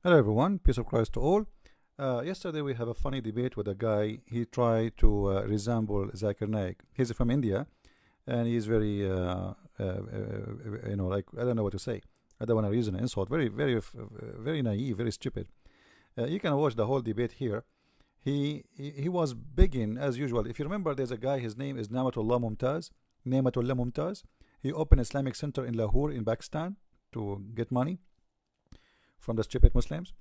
Hello everyone, peace of Christ to all. Yesterday we have a funny debate with a guy. He tried to resemble Zakir Naik. He's from India, and he's very, like I don't know what to say. I don't want to use an insult. Very naive, very stupid. You can watch the whole debate here. He was begging as usual. If you remember, there's a guy. His name is Namatullah Mumtaz. Namatullah Mumtaz. He opened Islamic Center in Lahore in Pakistan to get money from the stupid Muslims,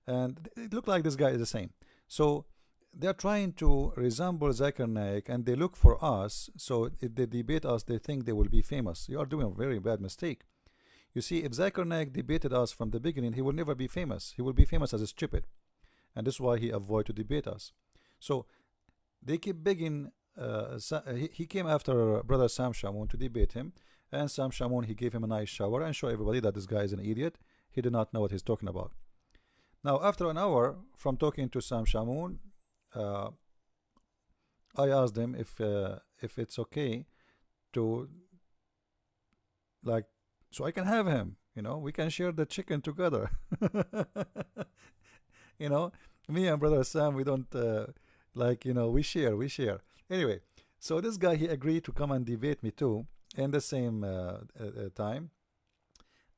and it looked like this guy is the same. So they're trying to resemble Zakir Naik, and they look for us. So if they debate us, they think they will be famous. You are doing a very bad mistake. You see, if Zakir Naik debated us from the beginning, he will never be famous. He will be famous as a stupid, and this is why he avoid to debate us. So they keep begging. He came after brother Sam Shamoun to debate him, and Sam Shamoun, he gave him a nice shower and show everybody that this guy is an idiot. He did not know what he's talking about. Now, after an hour from talking to Sam Shamoun, I asked him if it's okay to, like, so I can have him. We can share the chicken together. you know, Me and brother Sam, we don't we share. Anyway, so this guy, he agreed to come and debate me too in the same time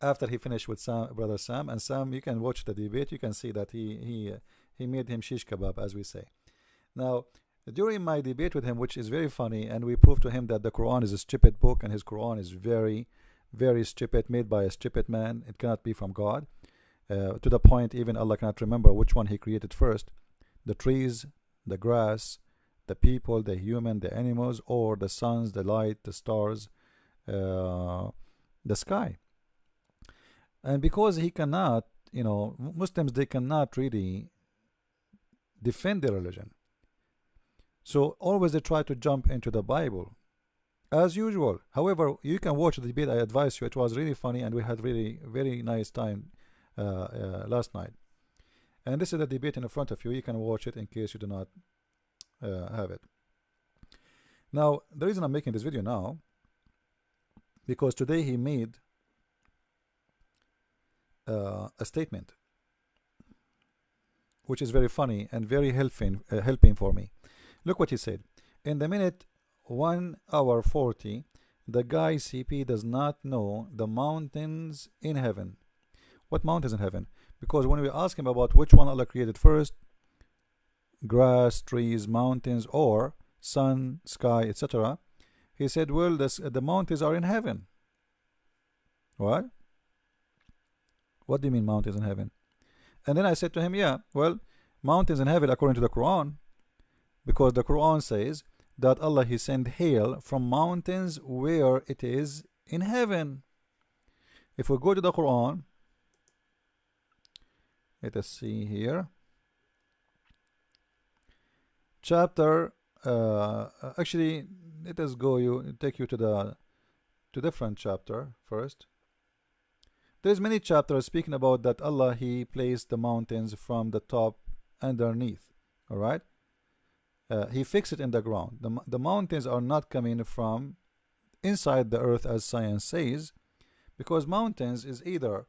after he finished with brother Sam. And Sam, you can watch the debate. You can see that he made him shish kebab, as we say. Now, during my debate with him, which is very funny, and we proved to him that the Quran is a stupid book, and his Quran is very, very stupid, made by a stupid man. It cannot be from God. To the point, even Allah cannot remember which one He created first: the trees, the grass, the people, the human, the animals, or the suns, the light, the stars, the sky. And because he cannot, Muslims, they cannot really defend their religion. So always they try to jump into the Bible, as usual. However, you can watch the debate. I advise you. It was really funny, and we had really very nice time last night. And this is the debate in front of you. You can watch it in case you do not have it. Now, the reason I'm making this video now, because today he made a statement which is very funny and very helping for me. Look what he said. In the minute 1 hour 40, the guy CP does not know the mountains in heaven. What mountains in heaven? Because when we ask him about which one Allah created first, grass, trees, mountains, or sun, sky, etc., he said, well, the mountains are in heaven. What? What do you mean mountains in heaven? And then I said to him, yeah, well, mountains in heaven according to the Quran, because the Quran says that Allah, He sent hail from mountains where it is in heaven. If we go to the Quran, let us see here. Chapter, actually, let us take you to different chapter first. There's many chapters speaking about that Allah, He placed the mountains from the top underneath. All right, He fixed it in the ground. The mountains are not coming from inside the earth, as science says, because mountains is either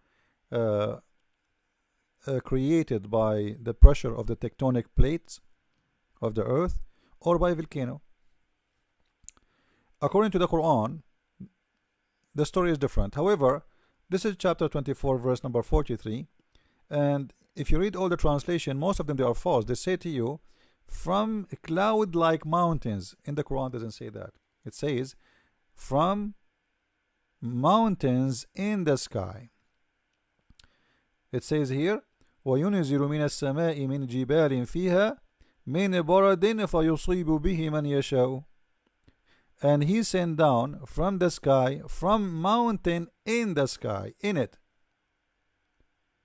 created by the pressure of the tectonic plates of the earth or by volcano. According to the Quran, the story is different. However, this is chapter 24, verse number 43, and if you read all the translation, most of them, they are false. They say to you, from cloud-like mountains. In the Quran, doesn't say that. It says from mountains in the sky. It says here, وَيُنْزِلُ مِنَ السَّمَاءِ مِنْ جِبَالٍ فِيهَا مِنْ بَرَدٍ فَيُصِيبُ بِهِ مَنْ يَشَاءُ. And He sent down from the sky, from mountain in the sky, in it,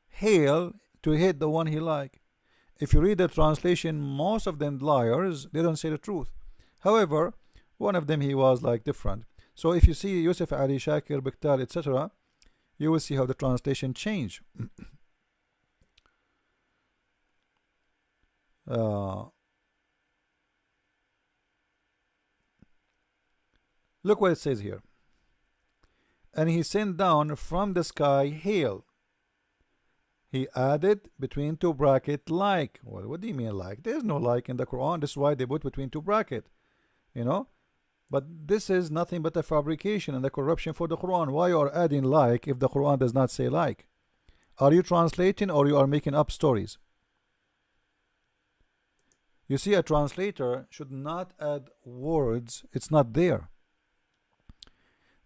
hail to hit the one He like. If you read the translation, most of them liars. They don't say the truth. However, one of them, he was like different. So if you see Yusuf Ali Shakir Biktal, etc., you will see how the translation change. Look what it says here. And He sent down from the sky hail. He added between two bracket like. Well, what do you mean like? There's no like in the Quran. This is why they put between two bracket. You know. But this is nothing but a fabrication and a corruption for the Quran. Why you are adding like if the Quran does not say like? Are you translating or you are making up stories? You see, a translator should not add words. It's not there.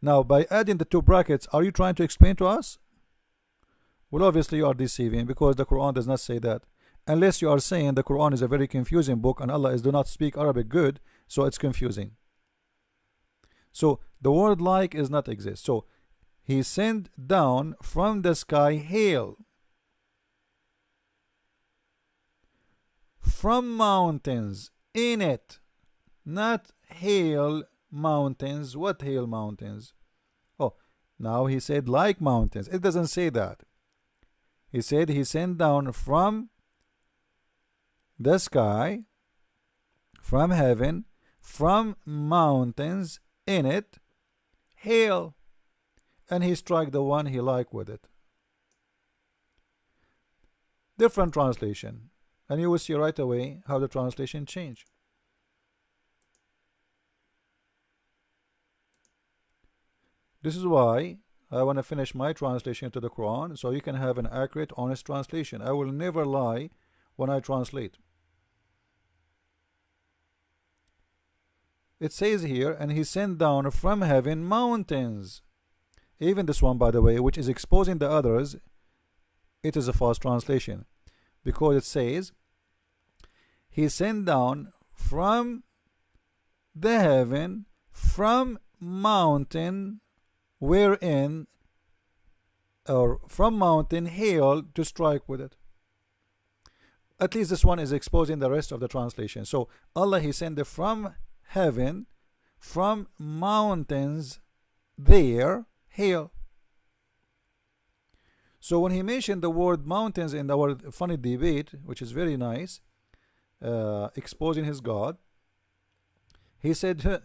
Now, by adding the two brackets, are you trying to explain to us? Well, obviously you are deceiving, because the Quran does not say that. Unless you are saying the Quran is a very confusing book and Allah do not speak Arabic good, so it's confusing. So the word like is not exist. So he sent down from the sky hail from mountains in it, not hail mountains. What hail mountains? Oh, now he said like mountains. It doesn't say that. He said he sent down from the sky, from heaven, from mountains in it, hail, and he struck the one he liked with it. Different translation, and you will see right away how the translation changed. This is why I want to finish my translation to the Quran, so you can have an accurate, honest translation. I will never lie when I translate. It says here, and he sent down from heaven mountains. Even this one, by the way, which is exposing the others, it is a false translation, because it says he sent down from the heaven, from mountain wherein, or from mountain hail to strike with it. At least this one is exposing the rest of the translation. So Allah, he sent it from heaven, from mountains there hail. So when he mentioned the word mountains in our funny debate, which is very nice, exposing his God, he said,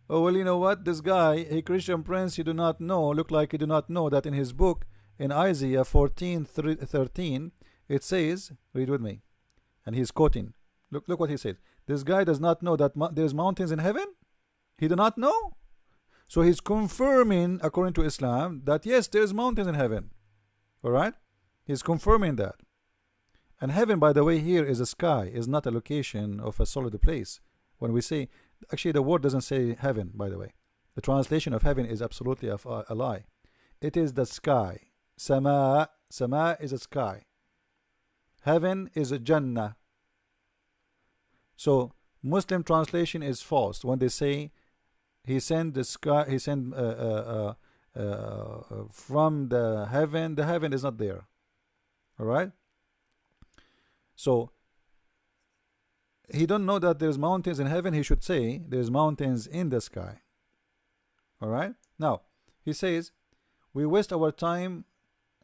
oh, well, you know what, this guy, a Christian prince, you do not know, look like you do not know that in his book, in Isaiah 14:13, it says, read with me, and he's quoting, look what he says. This guy does not know that there's mountains in heaven. He do not know. So he's confirming, according to Islam, that yes, there's mountains in heaven. All right, he's confirming that. And heaven, by the way, here is a sky, is not a location of a solid place. When we say, actually the word doesn't say heaven, by the way. The translation of heaven is absolutely a lie. It is the sky. Sama is a sky. Heaven is a Jannah. So Muslim translation is false when they say he sent the sky, he sent from the heaven. The heaven is not there. All right. So he don't know that there's mountains in heaven. He should say there's mountains in the sky. All right. Now he says we waste our time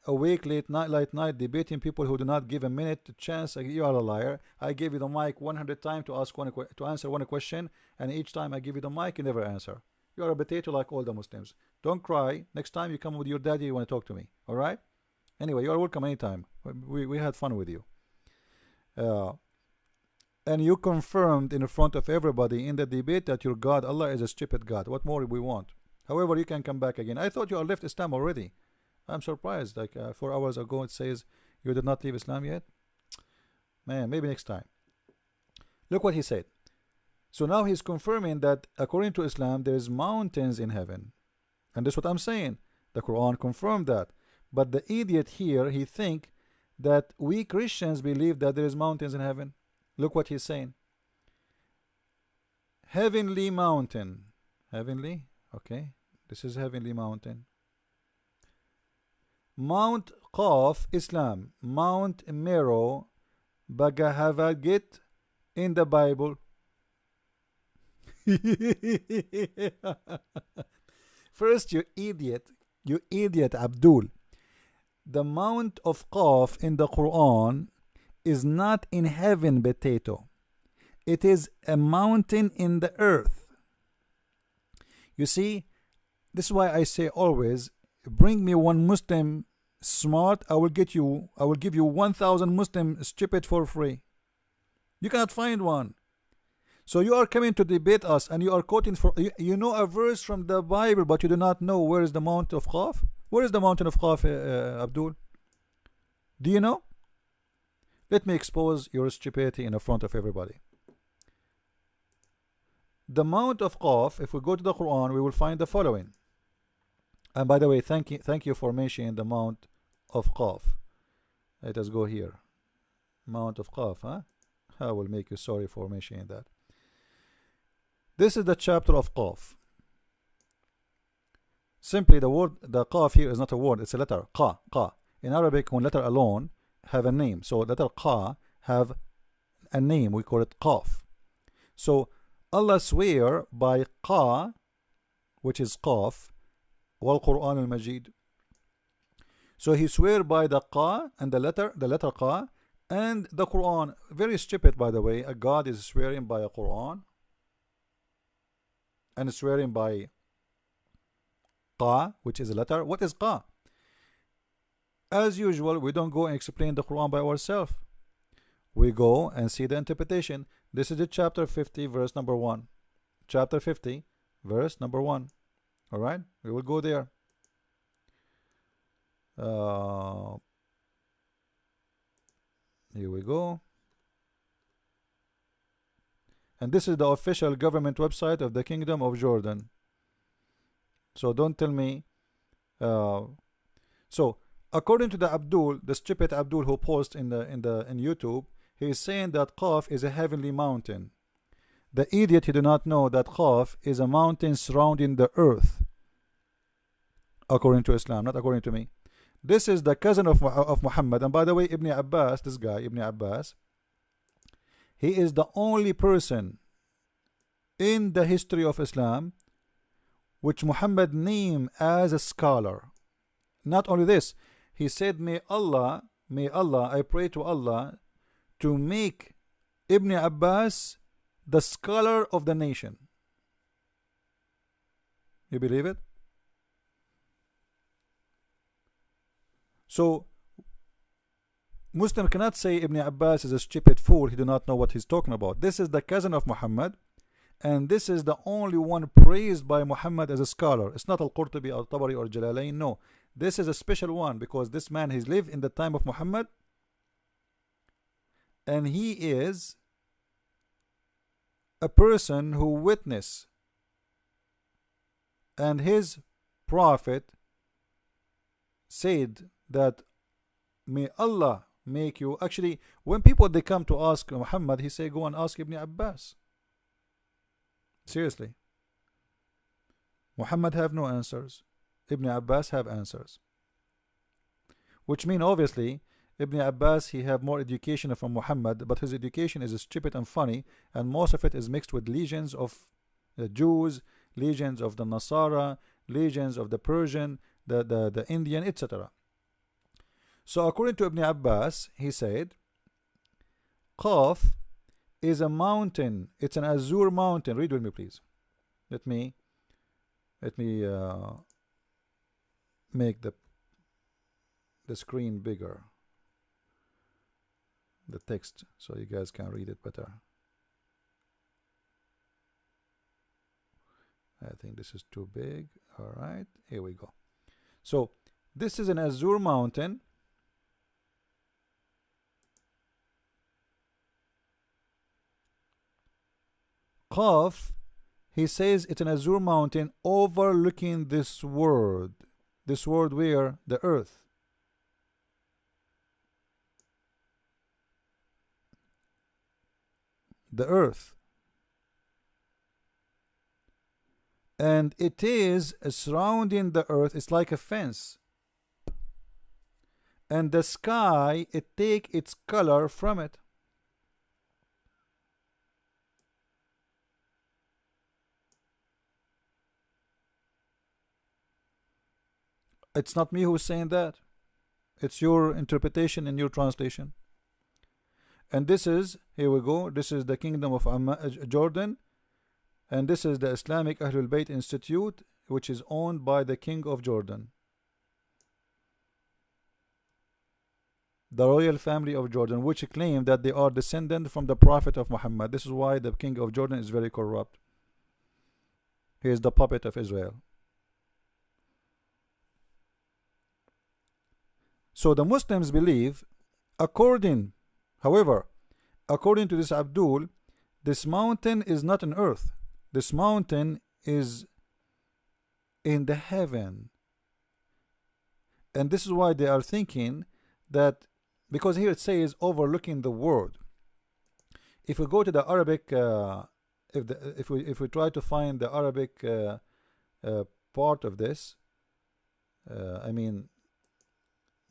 awake late night debating people who do not give a minute to chance. You are a liar. I gave you the mic 100 times to answer one question, and each time I give you the mic, you never answer. You are a potato like all the Muslims. Don't cry. Next time you come with your daddy, you want to talk to me. All right. Anyway, you are welcome anytime. We had fun with you. And you confirmed in front of everybody in the debate that your God, Allah, is a stupid God. What more do we want? However, you can come back again. I thought you are left Islam already. I'm surprised. Like 4 hours ago, it says you did not leave Islam yet. Man, maybe next time. Look what he said. So now he's confirming that according to Islam, there's mountains in heaven. And that's what I'm saying. The Quran confirmed that. But the idiot here, he think that we Christians believe that there is mountains in heaven. Look what he's saying. Heavenly mountain. Heavenly? Okay. This is heavenly mountain. Mount Qaf, Islam. Mount Mero, Bhagavad Gita in the Bible. First, you idiot Abdul. The Mount of Qaf in the Quran is not in heaven, potato. It is a mountain in the earth. You see, this is why I say always, bring me one Muslim smart, I will give you 1,000 Muslim stupid for free. You cannot find one. So you are coming to debate us, and you are quoting for you know a verse from the Bible, but you do not know where is the Mount of Qaf. Where is the mountain of Qaf, Abdul? Do you know? Let me expose your stupidity in the front of everybody. The Mount of Qaf, if we go to the Quran, we will find the following. And by the way, thank you for mentioning the Mount of Qaf. Let us go here. Mount of Qaf, huh? I will make you sorry for mentioning that. This is the chapter of Qaf. Simply the Qaf here is not a word, it's a letter. Qa. In Arabic, one letter alone have a name. So letter Qa have a name. We call it Qaf. So Allah swear by Qa, which is Qaf, wal Qur'an al-Majid. So he swear by the Qa and the letter Qa and the Quran. Very stupid, by the way. A God is swearing by a Quran and swearing by Qa, which is a letter. What is Qa? As usual, we don't go and explain the Quran by ourselves. We go and see the interpretation. This is the chapter 50, verse number 1. Chapter 50, verse number 1. All right, we will go there. Here we go. And this is the official government website of the Kingdom of Jordan. So don't tell me. So according to the Abdul, the stupid Abdul who posts in YouTube, he is saying that Qaf is a heavenly mountain. The idiot, he do not know that Qaf is a mountain surrounding the earth. According to Islam, not according to me. This is the cousin of Muhammad. And by the way, Ibn Abbas, this guy, Ibn Abbas, he is the only person in the history of Islam which Muhammad named as a scholar. Not only this, he said, may Allah, I pray to Allah to make Ibn Abbas the scholar of the nation. You believe it? So Muslim cannot say Ibn Abbas is a stupid fool, he do not know what he's talking about. This is the cousin of Muhammad, and this is the only one praised by Muhammad as a scholar. It's not Al-Qurtubi or Tabari or Jalalain. No, this is a special one because this man has lived in the time of Muhammad, and he is a person who witnessed, and his prophet said that may Allah make you. Actually, when people they come to ask Muhammad, he say go and ask Ibn Abbas. Seriously, Muhammad have no answers, Ibn Abbas have answers, which mean obviously Ibn Abbas he have more education from Muhammad, but his education is stupid and funny, and most of it is mixed with legions of the Jews, legions of the Nasara, legions of the Persian, the Indian, etc. So according to Ibn Abbas, he said Qaf is a mountain. It's an azure mountain. Read with me, please. Let me make the screen bigger, the text, so you guys can read it better. I think this is too big. All right, here we go. So this is an azure mountain. Qaf, he says it's an azure mountain overlooking this world. This world where? The earth. The earth. And it is surrounding the earth. It's like a fence. And the sky, it take its color from it. It's not me who's saying that. It's your interpretation and your translation. And this is, here we go, this is the Kingdom of Jordan, and this is the Islamic Ahlul Bayt Institute, which is owned by the King of Jordan. the royal family of Jordan, which claim that they are descendant from the prophet of Muhammad. This is why the king of Jordan is very corrupt. He is the puppet of Israel. So the Muslims believe, however, according to this Abdul, this mountain is not on earth. This mountain is in the heaven. And this is why they are thinking that, because here it says overlooking the world. If we go to the Arabic, if we try to find the Arabic part of this, I mean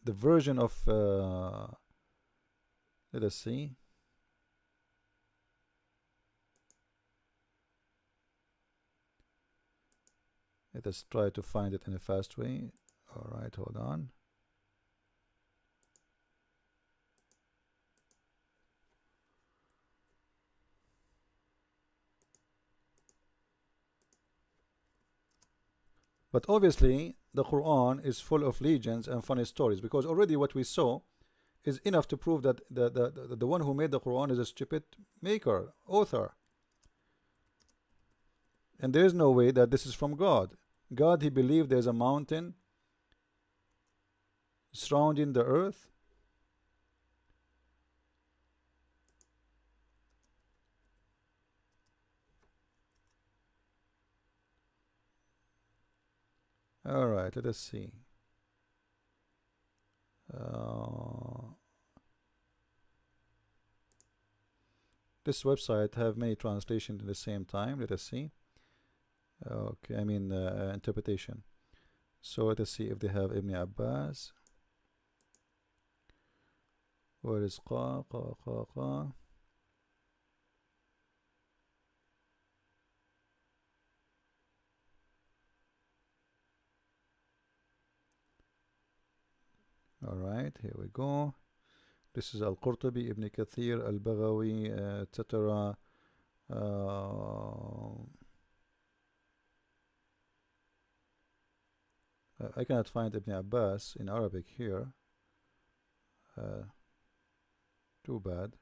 the version of, let us see. Let us try to find it in a fast way. All right, hold on. But obviously the Quran is full of legends and funny stories, because already what we saw is enough to prove that the one who made the Quran is a stupid maker, author. And there is no way that this is from God. God, he believed there's a mountain surrounding the earth. All right, let us see. This website have many translations at the same time. Let us see. Okay, I mean interpretation. So let us see if they have Ibn Abbas. Where is qa? All right, here we go. This is Al-Qurtubi, Ibn Kathir, Al-Baghawi, etc. I cannot find Ibn Abbas in Arabic here. Too bad.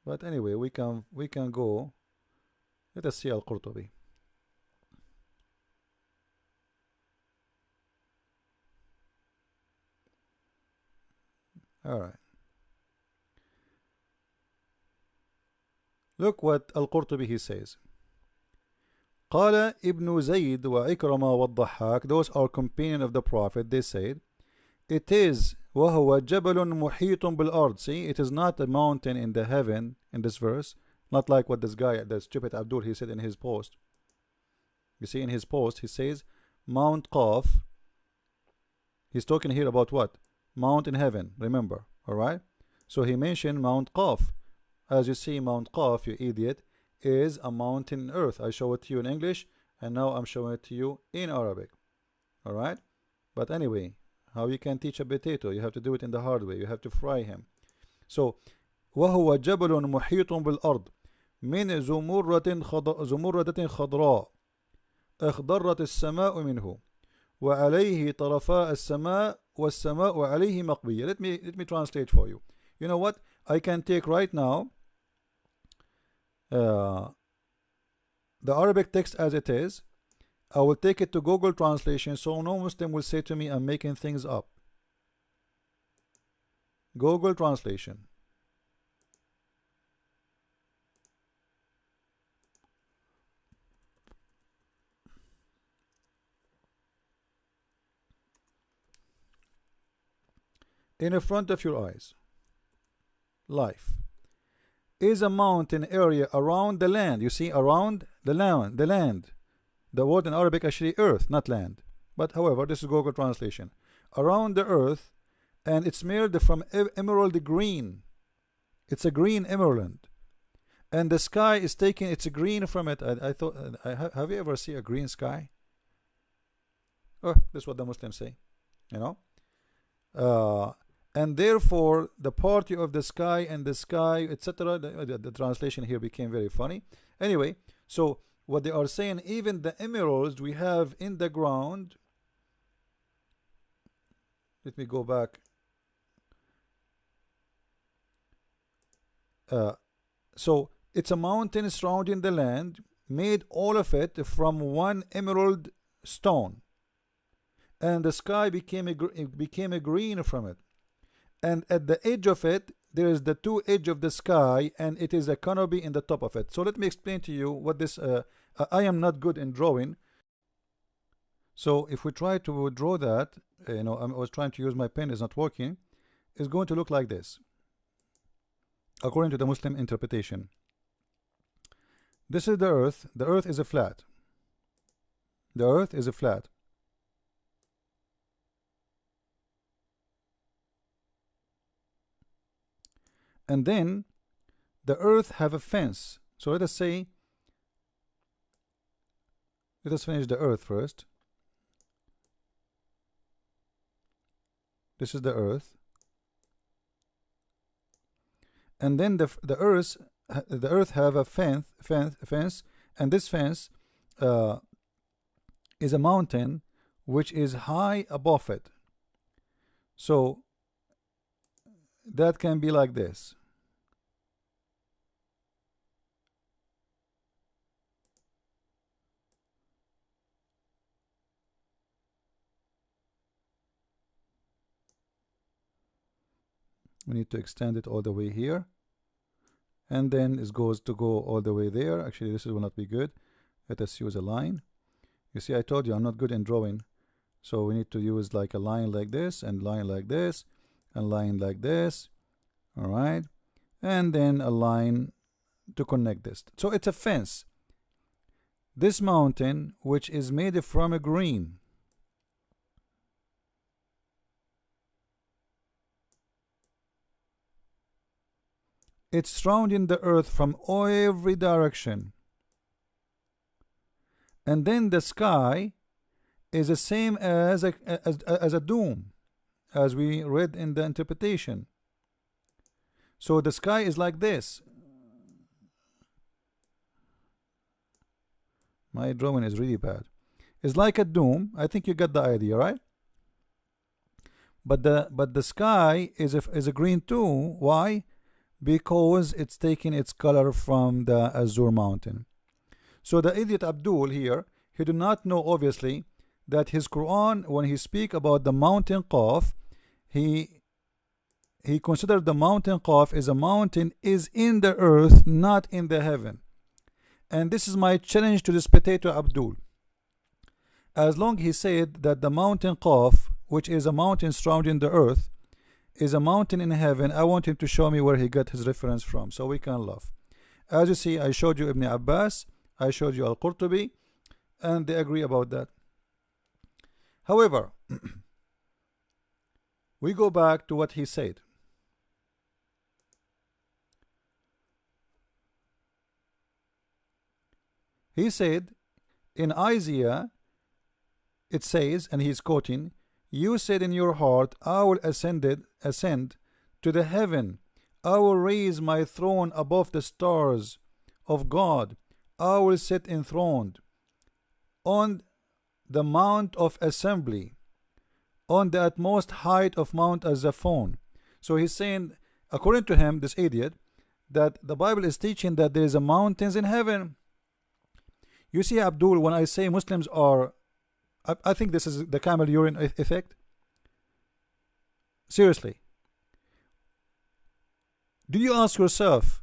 But anyway, we can go. Let us see Al-Qurtubi. All right. Look what Al-Qurtubi he says. قال ابن زيد وعكرمة والضحاك, those are companions of the Prophet, they said, it is وهو جبل محيط بالأرض. See, it is not a mountain in the heaven in this verse, not like what this guy, the stupid Abdul, he said in his post. You see, in his post he says Mount Qaf. He's talking here about what? Mount in heaven, remember. Alright, so he mentioned Mount Qaf. As you see, Mount Qaf, you idiot, is a mountain in earth. I show it to you in English, and now I'm showing it to you in Arabic. Alright, but anyway, how you can teach a potato? You have to do it in the hard way. You have to fry him. So وهو جبل محيط بالأرض من زمردة خضراء اخضرت السماء منه وعليه طرفاء السماء والسماء عليه مقبية. Let me translate for you. You know what? I can take right now the Arabic text as it is. I will take it to Google Translation, so no Muslim will say to me I'm making things up. Google Translation. In front of your eyes, life is a mountain area around the land. You see, around the land. The word in Arabic actually earth, not land. But however, this is Google Translation. Around the earth, and it's made from emerald green. It's a green emerald. And the sky is taking its green from it. I thought, have you ever seen a green sky? Oh, this is what the Muslims say. You know? And therefore the party of the sky and the sky, etc. The translation here became very funny. Anyway, so what they are saying, even the emeralds we have in the ground, Let me go back. So it's a mountain surrounding the land, made all of it from one emerald stone, and the sky became a green from it. And at the edge of it, there is the two edge of the sky, and it is a canopy in the top of it. So let me explain to you what this. I am not good in drawing. So if we try to draw that, I was trying to use my pen, is not working. It's going to look like this, according to the Muslim interpretation. This is the earth. The earth is a flat. The earth is a flat. And then the earth have a fence. So let us say, let us finish the earth first. This is the earth. And then the earth have a fence, and this fence is a mountain which is high above it. So that can be like this. We need to extend it all the way here, and then it goes to go all the way there. Actually, this will not be good. Let us use a line. You see, I told you I'm not good in drawing, so we need to use like a line like this, and line like this, and line like this. All right, and then a line to connect this. So it's a fence. This mountain, which is made from a green, it's surrounding the earth from every direction. And then the sky is the same as a dome, as we read in the interpretation. So the sky is like this. My drawing is really bad. It's like a dome. I think you got the idea, right? But the sky is a green too. Why? Because it's taking its color from the Azure mountain. So the idiot Abdul here, he do not know obviously that his Quran, when he speak about the mountain Qaf, he considered the mountain Qaf as a mountain is in the earth, not in the heaven. And this is my challenge to this potato Abdul. As long he said that the mountain Qaf, which is a mountain surrounding the earth, is a mountain in heaven, I want him to show me where he got his reference from, so we can laugh. As you see, I showed you Ibn Abbas, I showed you Al-Qurtubi, and they agree about that. However, we go back to what he said. He said in Isaiah, it says, and he's quoting, "You said in your heart, I will ascend to the heaven. I will raise my throne above the stars of God. I will sit enthroned on the mount of assembly, on the utmost height of Mount Azafon." So he's saying, according to him, this idiot, that the Bible is teaching that there is a mountains in heaven. You see, Abdul, when I say Muslims are, I think this is the camel urine effect. Seriously, do you ask yourself,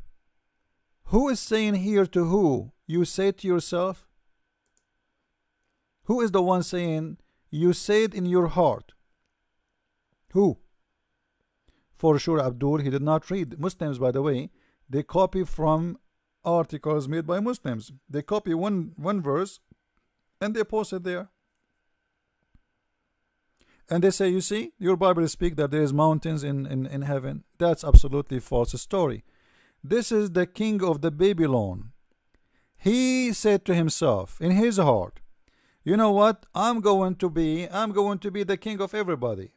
who is saying here to who? You say to yourself. Who is the one saying you said in your heart? Who? For sure, Abdul, he did not read. Muslims, by the way, they copy from articles made by Muslims. They copy one verse and they post it there. And they say, you see, your Bible speaks that there is mountains in heaven. That's absolutely false story. This is the king of the Babylon. He said to himself in his heart, you know what? I'm going to be the king of everybody.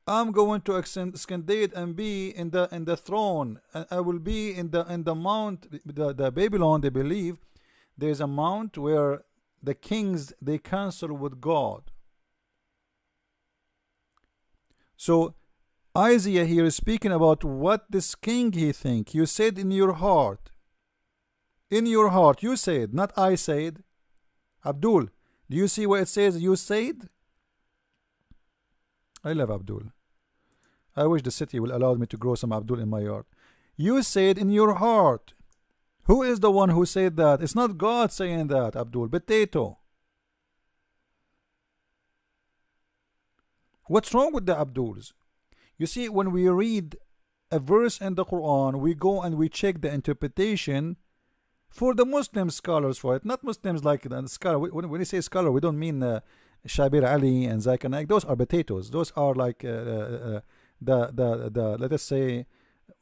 I'm going to ascend and be in the throne. And I will be in the mount. The Babylon, they believe there is a mount where the kings, they counsel with God. So Isaiah here is speaking about what this king he think. You said in your heart. In your heart, you said, not I said. Abdul, do you see where it says you said? I love Abdul. I wish the city will allow me to grow some Abdul in my yard. You said in your heart. Who is the one who said that? It's not God saying that, Abdul. Potato. What's wrong with the Abduls? You see, when we read a verse in the Quran, we go and we check the interpretation for the Muslim scholars for it, not Muslims like the scholar. When we say scholar, we don't mean Shabir Ali and Zakir Naik. Those are potatoes. Those are like let us say,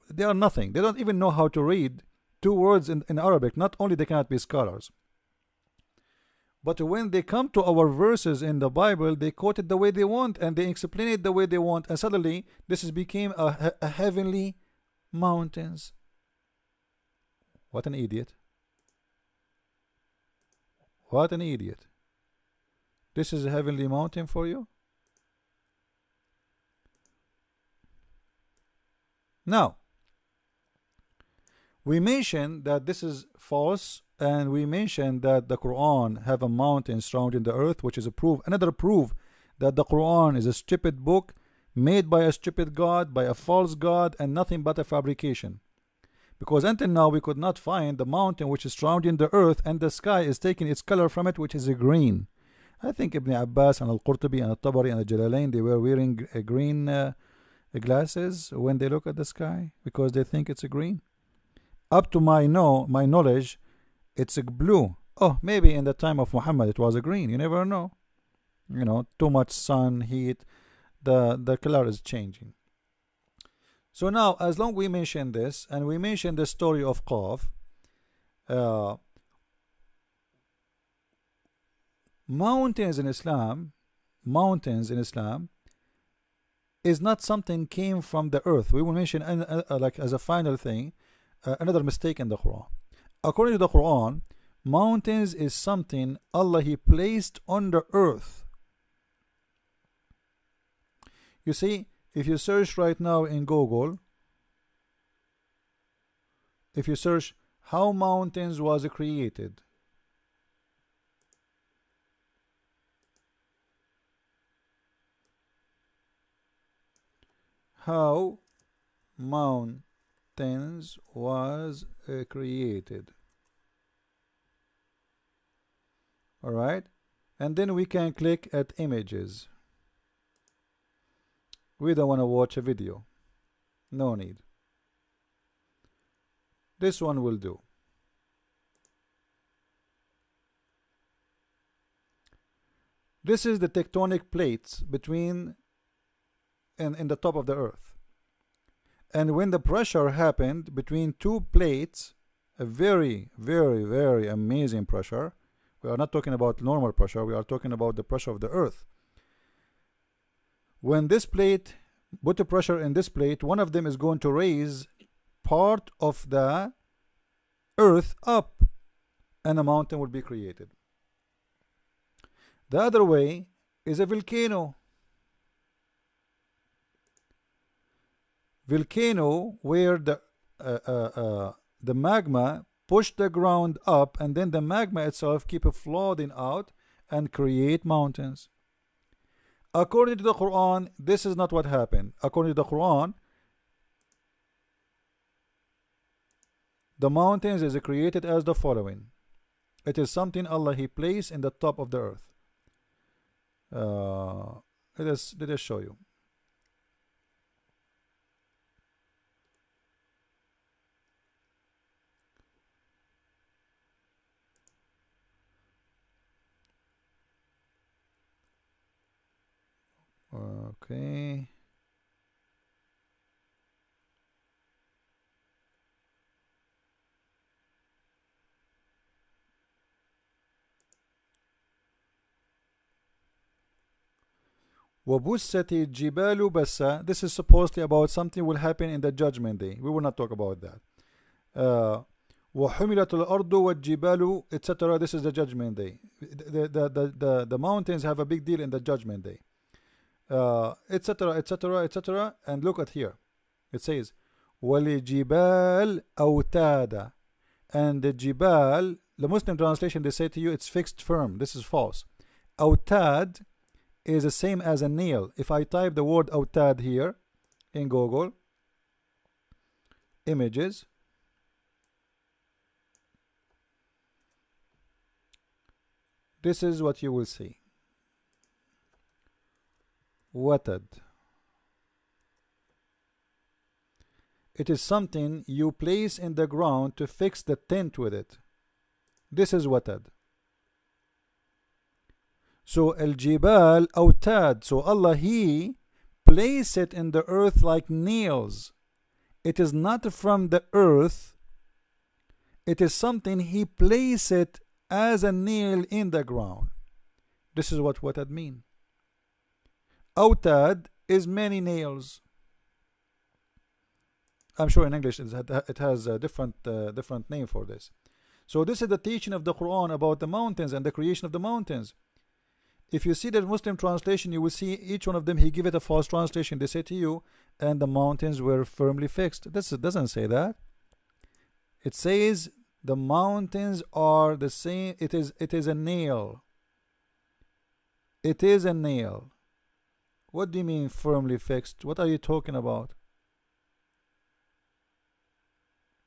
they are nothing. They don't even know how to read two words in Arabic. Not only they cannot be scholars, but when they come to our verses in the Bible, they quote it the way they want and they explain it the way they want, and suddenly this is became a heavenly mountains. What an idiot. What an idiot. This is a heavenly mountain for you? Now, we mentioned that this is false, and we mentioned that the Quran have a mountain surrounding the earth, which is a proof, another proof that the Quran is a stupid book made by a stupid God, by a false God, and nothing but a fabrication. Because until now we could not find the mountain which is surrounding the earth, and the sky is taking its color from it, which is a green. I think Ibn Abbas and Al-Qurtubi and Al-Tabari and Al-Jalalain, they were wearing green glasses when they look at the sky because they think it's a green. Up to my knowledge, it's a blue. Oh, maybe in the time of Muhammad it was a green. You never know. You know, too much sun, heat, the color is changing. So now, as long we mention this, and we mention the story of Qaf, mountains in Islam is not something came from the earth. We will mention like as a final thing, another mistake in the Quran. According to the Quran, mountains is something Allah He placed on the earth. You see, if you search right now in Google, if you search how mountains was created, how mountains was created, all right, and then we can click at images. We don't want to watch a video. No need. This one will do. This is the tectonic plates between in the top of the earth. And when the pressure happened between two plates, a very, very, very amazing pressure. We are not talking about normal pressure. We are talking about the pressure of the earth. When this plate, put the pressure in this plate, one of them is going to raise part of the earth up, and a mountain will be created. The other way is a volcano. Volcano where the magma pushed the ground up, and then the magma itself keep flooding out and create mountains. According to the Quran, this is not what happened. According to the Quran, the mountains is created as the following. It is something Allah He placed in the top of the earth. Let us show you. Okay. وَبُسَّتِ الْجِبَالُ بَسًّا. This is supposedly about something will happen in the judgment day. We will not talk about that. وَحُمِلَتُ الْأَرْضُ وَالْجِبَالُ etc. This is the judgment day. The mountains have a big deal in the judgment day. etc., etc., etc. And look at here. It says, وَلِجِبَالْ أَوْتَادًا. And the jibal, the Muslim translation, they say to you it's fixed firm. This is false. Autad is the same as a nail. If I type the word autad here in Google images, this is what you will see. Watad. It is something you place in the ground to fix the tent with it. This is watad. So al-jibal autad. So Allah, He place it in the earth like nails. It is not from the earth. It is something He place it as a nail in the ground. This is what watad mean. Autad is many nails. I'm sure in English it has a different name for this. So this is the teaching of the Quran about the mountains and the creation of the mountains. If you see the Muslim translation, you will see each one of them, he give it a false translation. They say to you, and the mountains were firmly fixed. This doesn't say that. It says the mountains are the same. It is a nail. It is a nail. What do you mean firmly fixed? What are you talking about?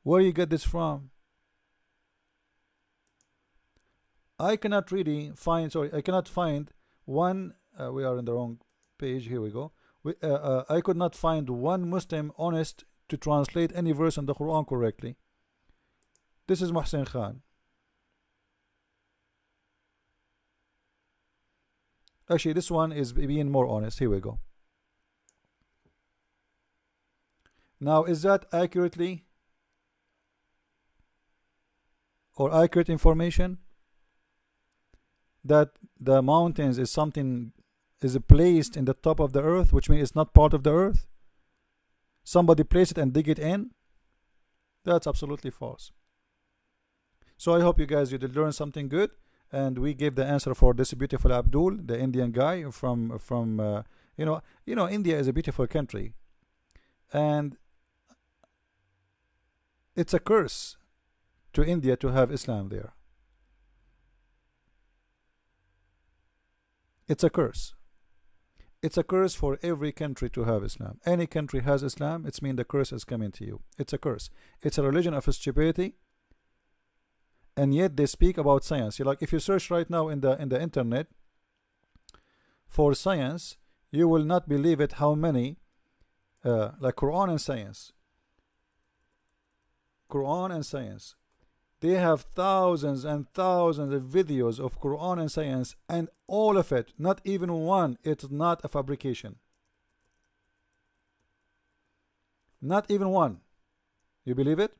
Where you get this from? I cannot really find, sorry, I cannot find one, we are in the wrong page, here we go. I could not find one Muslim honest to translate any verse in the Quran correctly. This is Muhsin Khan. Actually, this one is being more honest. Here we go. Now, is that accurately or accurate information? That the mountains is something is placed in the top of the earth, which means it's not part of the earth. Somebody place it and dig it in. That's absolutely false. So I hope you guys did learn something good, and we gave the answer for this beautiful Abdul, the Indian guy from India is a beautiful country, and it's a curse to India to have Islam there. It's a curse. It's a curse for every country to have Islam. Any country has Islam, it's mean the curse is coming to you. It's a curse. It's a religion of stupidity, and yet they speak about science. Like if you search right now in the internet for science, you will not believe it how many like Qur'an and Science. Qur'an and Science. They have thousands and thousands of videos of Qur'an and Science, and all of it, not even one, it's not a fabrication. Not even one. You believe it?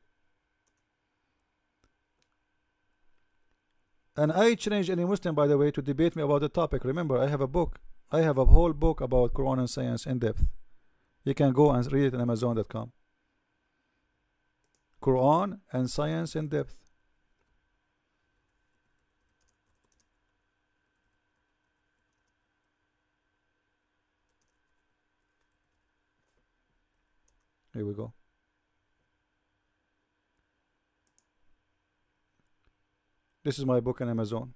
And I challenge any Muslim, by the way, to debate me about the topic. Remember, I have a book. I have a whole book about Qur'an and Science in depth. You can go and read it on Amazon.com. Qur'an and Science in depth. Here we go. This is my book on Amazon.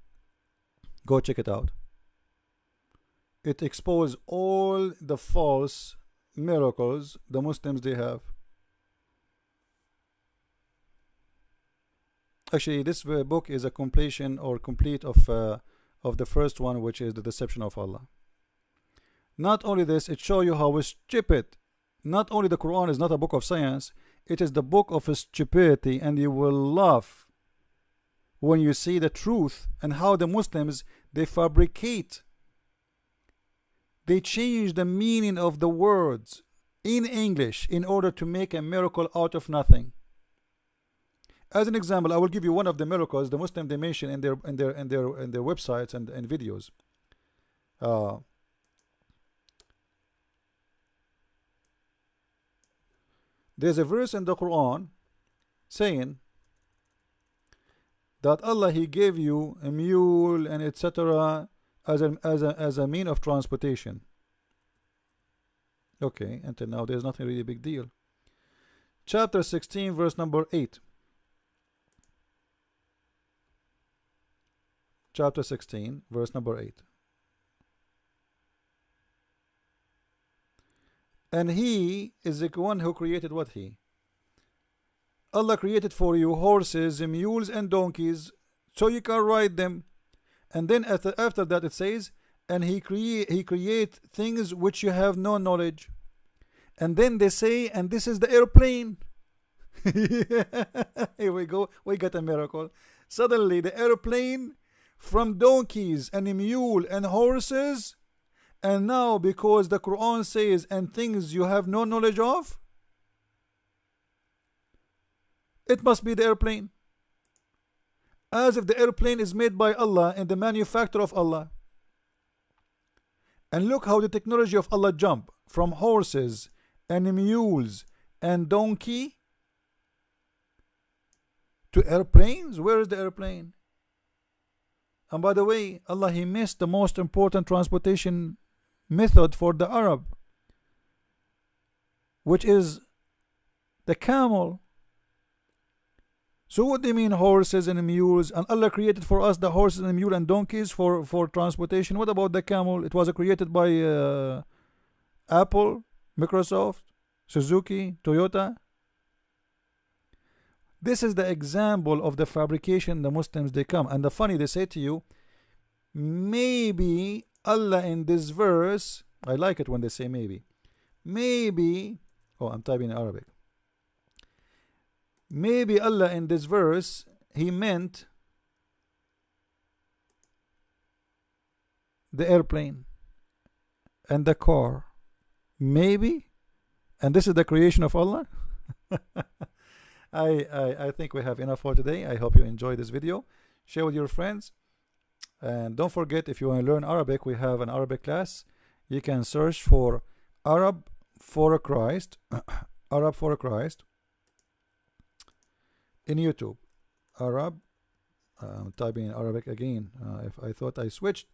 Go check it out. It exposes all the false miracles the Muslims they have. Actually, this book is a completion or complete of the first one, which is the deception of Allah. Not only this, it shows you how stupid. Not only the Quran is not a book of science, it is the book of stupidity, and you will laugh when you see the truth and how the Muslims they fabricate. They change the meaning of the words in English in order to make a miracle out of nothing. As an example, I will give you one of the miracles the Muslim they mention in their websites and videos. There's a verse in the Quran saying that Allah He gave you a mule and etc. as a mean of transportation. Okay, until now there's nothing really big deal. Chapter 16, verse number 8. Chapter 16, verse number 8. And he is the one who created what he? Allah created for you horses, mules, and donkeys, so you can ride them. And then after that it says, and he create things which you have no knowledge. And then they say, and this is the airplane. Here we go. We got a miracle. Suddenly the airplane from donkeys and a mule and horses, and now because the Quran says and things you have no knowledge of, it must be the airplane. As if the airplane is made by Allah and the manufacturer of Allah. And look how the technology of Allah jump from horses and mules and donkey to airplanes. Where is the airplane? And by the way, Allah, he missed the most important transportation method for the Arab, which is the camel. So what do you mean horses and mules? And Allah created for us the horses and mule and donkeys for transportation. What about the camel? It was created by Apple, Microsoft, Suzuki, Toyota. This is the example of the fabrication the Muslims they come. And the funny, they say to you, maybe Allah in this verse, I like it when they say maybe. Maybe, oh, I'm typing in Arabic. Maybe Allah in this verse, he meant the airplane and the car. Maybe. And this is the creation of Allah. I think we have enough for today. I hope you enjoyed this video. Share with your friends. And don't forget, if you want to learn Arabic, we have an Arabic class. You can search for Arab for Christ. Arab for Christ in YouTube. Arab. I'm typing in Arabic again. If I thought I switched.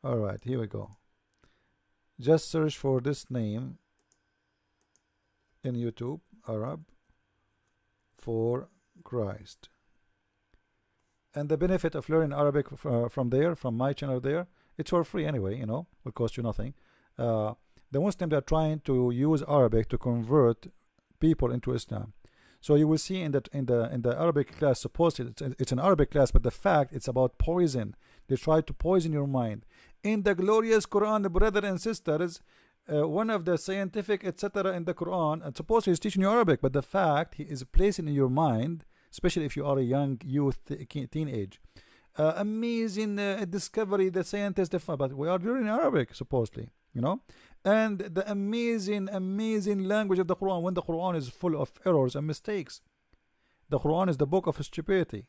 Alright, here we go. Just search for this name in YouTube. Arab for Christ. And the benefit of learning Arabic from there, from my channel there, it's for free anyway, you know, will cost you nothing. The Muslims are trying to use Arabic to convert people into Islam. So you will see in the Arabic class, supposedly it's an Arabic class, but the fact it's about poison. They try to poison your mind. In the glorious Quran, brothers and sisters, one of the scientific etc. in the Quran, and supposedly he's teaching you Arabic, but the fact he is placing in your mind, especially if you are a young youth, teenage, amazing discovery, the scientists, but we are learning Arabic supposedly, you know, and the amazing language of the Quran, when the Quran is full of errors and mistakes. The Quran is the book of stupidity,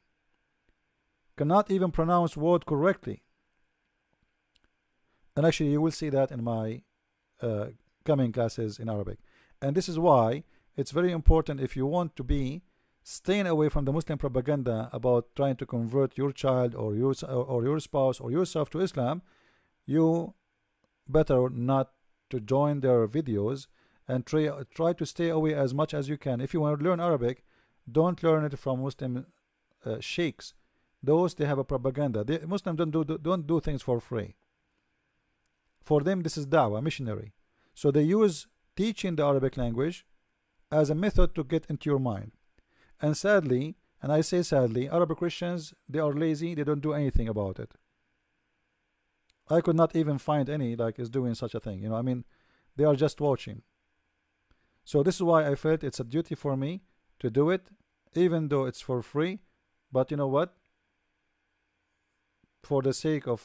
cannot even pronounce word correctly. And actually you will see that in my coming classes in Arabic. And this is why it's very important, if you want to be staying away from the Muslim propaganda about trying to convert your child or your spouse or yourself to Islam, you better not to join their videos, and try to stay away as much as you can. If you want to learn Arabic, don't learn it from Muslim sheikhs. Those, they have a propaganda. The Muslims don't do things for free. For them this is da'wah, missionary. So they use teaching the Arabic language as a method to get into your mind. And sadly, and I say sadly, Arabic Christians, they are lazy, they don't do anything about it. I could not even find any like is doing such a thing, you know. I mean, they are just watching. So this is why I felt it's a duty for me to do it, even though it's for free. But you know what, for the sake of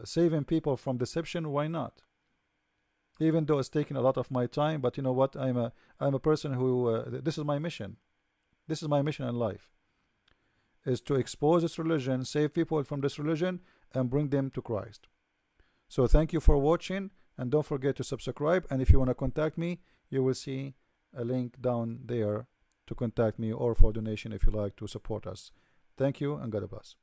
saving people from deception, why not? Even though it's taking a lot of my time, but you know what, I'm a person who this is my mission. This is my mission in life, is to expose this religion, save people from this religion, and bring them to Christ. So thank you for watching, and don't forget to subscribe. And if you want to contact me, you will see a link down there to contact me, or for donation if you like to support us. Thank you, and God bless.